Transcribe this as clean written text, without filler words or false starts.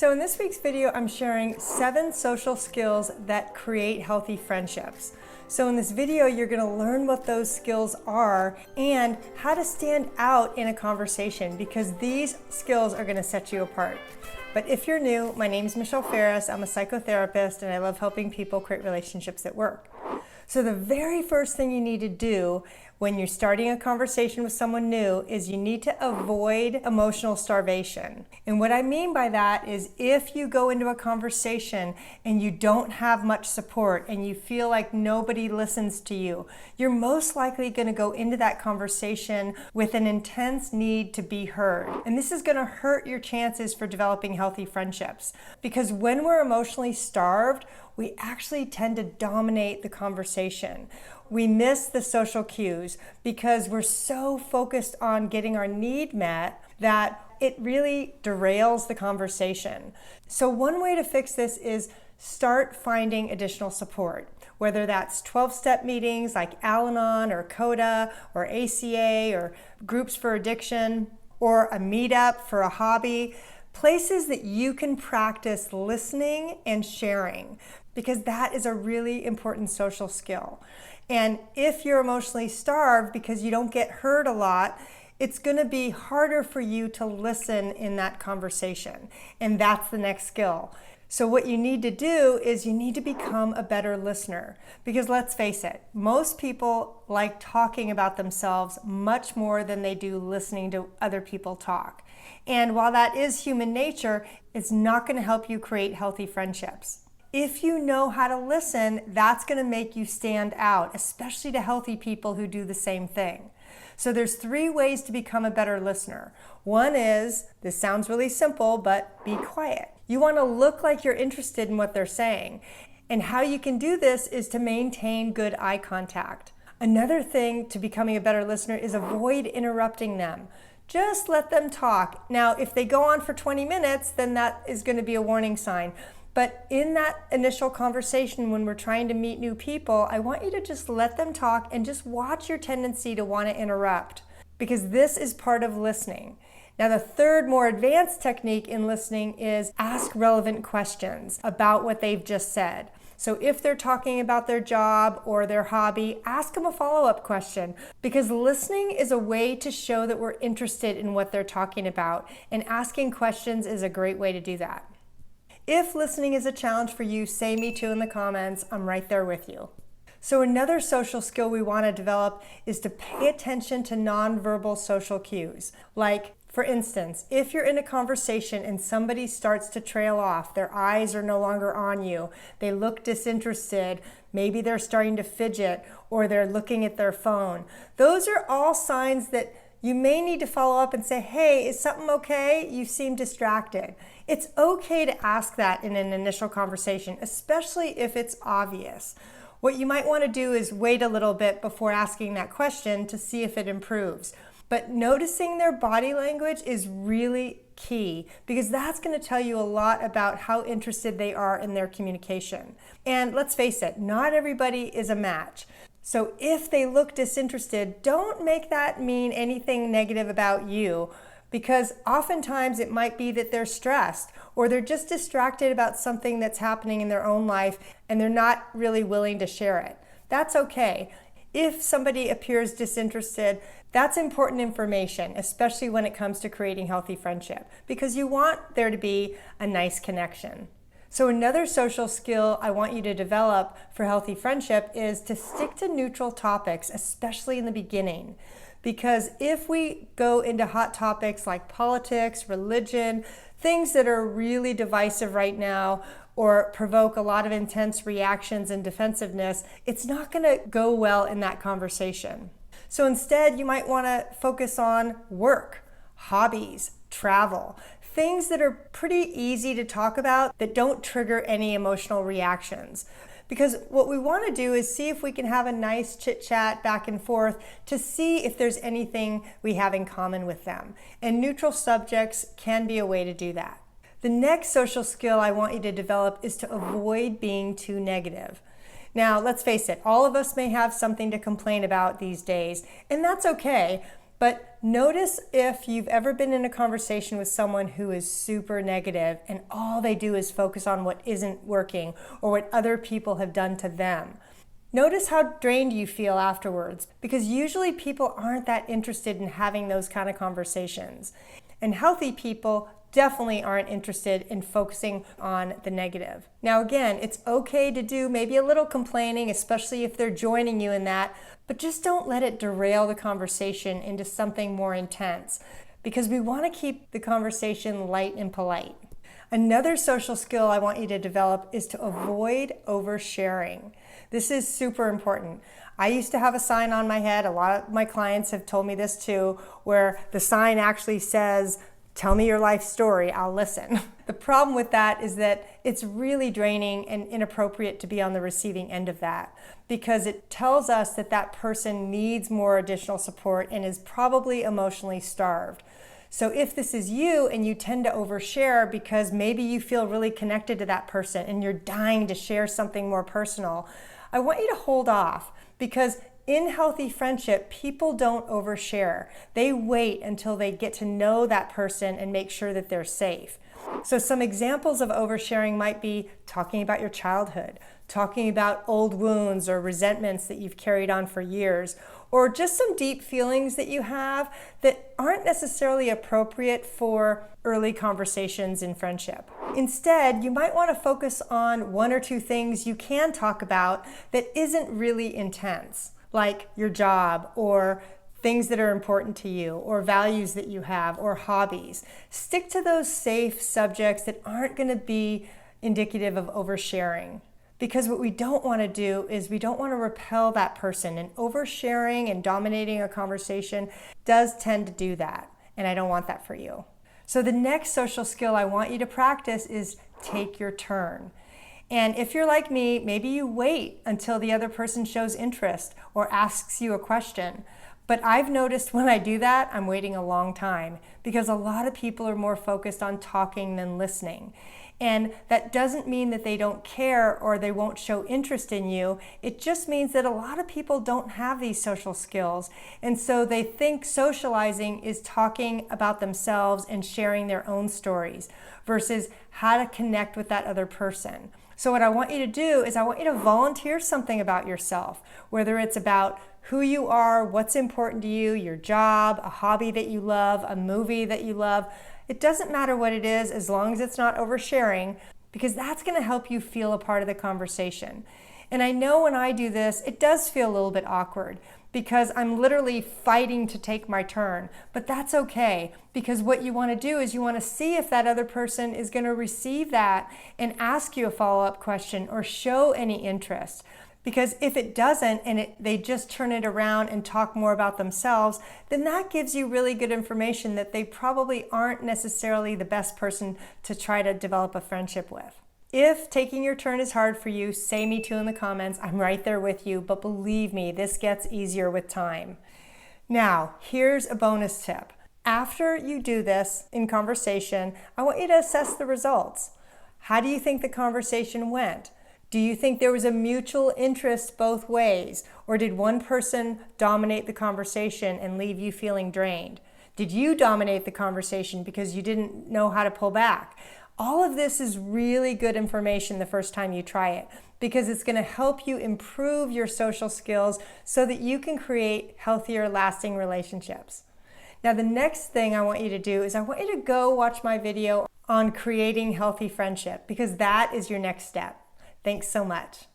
So in this week's video, I'm sharing 7 social skills that create healthy friendships. So in this video, you're going to learn what those skills are and how to stand out in a conversation, because these skills are going to set you apart. But if you're new, my name is Michelle Ferris. I'm a psychotherapist and I love helping people create relationships at work. So the very first thing you need to do when you're starting a conversation with someone new is you need to avoid emotional starvation. And what I mean by that is if you go into a conversation and you don't have much support and you feel like nobody listens to you, you're most likely going to go into that conversation with an intense need to be heard. And this is going to hurt your chances for developing healthy friendships. Because when we're emotionally starved, we actually tend to dominate the conversation. We miss the social cues because we're so focused on getting our need met that it really derails the conversation. So one way to fix this is start finding additional support, whether that's 12-step meetings like Al-Anon or CODA or ACA or groups for addiction or a meetup for a hobby. Places that you can practice listening and sharing, because that is a really important social skill. And if you're emotionally starved because you don't get heard a lot, it's going to be harder for you to listen in that conversation. And that's the next skill. So what you need to do is you need to become a better listener. Because let's face it, most people like talking about themselves much more than they do listening to other people talk. And while that is human nature, it's not going to help you create healthy friendships. If you know how to listen, that's going to make you stand out, especially to healthy people who do the same thing. So there's 3 ways to become a better listener. One is, this sounds really simple, but be quiet. You want to look like you're interested in what they're saying. And how you can do this is to maintain good eye contact. Another thing to becoming a better listener is avoid interrupting them. Just let them talk. Now, if they go on for 20 minutes, then that is going to be a warning sign. But in that initial conversation, when we're trying to meet new people, I want you to just let them talk and just watch your tendency to want to interrupt, because this is part of listening. Now, the third, more advanced technique in listening is ask relevant questions about what they've just said. So if they're talking about their job or their hobby, ask them a follow-up question, because listening is a way to show that we're interested in what they're talking about, and asking questions is a great way to do that. If listening is a challenge for you, say me too in the comments. I'm right there with you. So another social skill we want to develop is to pay attention to nonverbal social cues. Like, for instance, if you're in a conversation and somebody starts to trail off, their eyes are no longer on you, they look disinterested, maybe they're starting to fidget, or they're looking at their phone. Those are all signs that you may need to follow up and say, hey, is something okay? You seem distracted. It's okay to ask that in an initial conversation, especially if it's obvious. What you might want to do is wait a little bit before asking that question to see if it improves. But noticing their body language is really key, because that's going to tell you a lot about how interested they are in their communication. And let's face it, not everybody is a match. So if they look disinterested, don't make that mean anything negative about you, because oftentimes it might be that they're stressed or they're just distracted about something that's happening in their own life and they're not really willing to share it. That's okay. If somebody appears disinterested, that's important information, especially when it comes to creating healthy friendship, because you want there to be a nice connection. So another social skill I want you to develop for healthy friendship is to stick to neutral topics, especially in the beginning. Because if we go into hot topics like politics, religion, things that are really divisive right now, or provoke a lot of intense reactions and defensiveness, it's not going to go well in that conversation. So instead, you might want to focus on work, hobbies, travel, things that are pretty easy to talk about that don't trigger any emotional reactions. Because what we want to do is see if we can have a nice chit chat back and forth to see if there's anything we have in common with them. And neutral subjects can be a way to do that. The next social skill I want you to develop is to avoid being too negative. Now, let's face it, all of us may have something to complain about these days, and that's okay, but notice if you've ever been in a conversation with someone who is super negative and all they do is focus on what isn't working or what other people have done to them. Notice how drained you feel afterwards, because usually people aren't that interested in having those kind of conversations. And healthy people definitely aren't interested in focusing on the negative. Now again, it's okay to do maybe a little complaining, especially if they're joining you in that, but just don't let it derail the conversation into something more intense, because we want to keep the conversation light and polite. Another social skill I want you to develop is to avoid oversharing. This is super important. I used to have a sign on my head, a lot of my clients have told me this too, where the sign actually says, "Tell me your life story, I'll listen." The problem with that is that it's really draining and inappropriate to be on the receiving end of that, because it tells us that that person needs more additional support and is probably emotionally starved. So if this is you and you tend to overshare because maybe you feel really connected to that person and you're dying to share something more personal, I want you to hold off, because in healthy friendship, people don't overshare. They wait until they get to know that person and make sure that they're safe. So some examples of oversharing might be talking about your childhood, talking about old wounds or resentments that you've carried on for years, or just some deep feelings that you have that aren't necessarily appropriate for early conversations in friendship. Instead, you might want to focus on one or two things you can talk about that isn't really intense, like your job or things that are important to you or values that you have or hobbies. Stick to those safe subjects that aren't going to be indicative of oversharing. Because what we don't want to do is we don't want to repel that person, and oversharing and dominating a conversation does tend to do that, and I don't want that for you. So the next social skill I want you to practice is take your turn. And if you're like me, maybe you wait until the other person shows interest or asks you a question. But I've noticed when I do that, I'm waiting a long time, because a lot of people are more focused on talking than listening. And that doesn't mean that they don't care or they won't show interest in you. It just means that a lot of people don't have these social skills. And so they think socializing is talking about themselves and sharing their own stories versus how to connect with that other person. So what I want you to do is I want you to volunteer something about yourself, whether it's about who you are, what's important to you, your job, a hobby that you love, a movie that you love. It doesn't matter what it is as long as it's not oversharing, because that's going to help you feel a part of the conversation. And I know when I do this, it does feel a little bit awkward because I'm literally fighting to take my turn, but that's okay, because what you want to do is you want to see if that other person is going to receive that and ask you a follow-up question or show any interest. Because if it doesn't and they just turn it around and talk more about themselves, then that gives you really good information that they probably aren't necessarily the best person to try to develop a friendship with. If taking your turn is hard for you, say me too in the comments. I'm right there with you, but believe me, this gets easier with time. Now, here's a bonus tip. After you do this in conversation, I want you to assess the results. How do you think the conversation went? Do you think there was a mutual interest both ways? Or did one person dominate the conversation and leave you feeling drained? Did you dominate the conversation because you didn't know how to pull back? All of this is really good information the first time you try it, because it's going to help you improve your social skills so that you can create healthier, lasting relationships. Now, the next thing I want you to do is I want you to go watch my video on creating healthy friendship, because that is your next step. Thanks so much.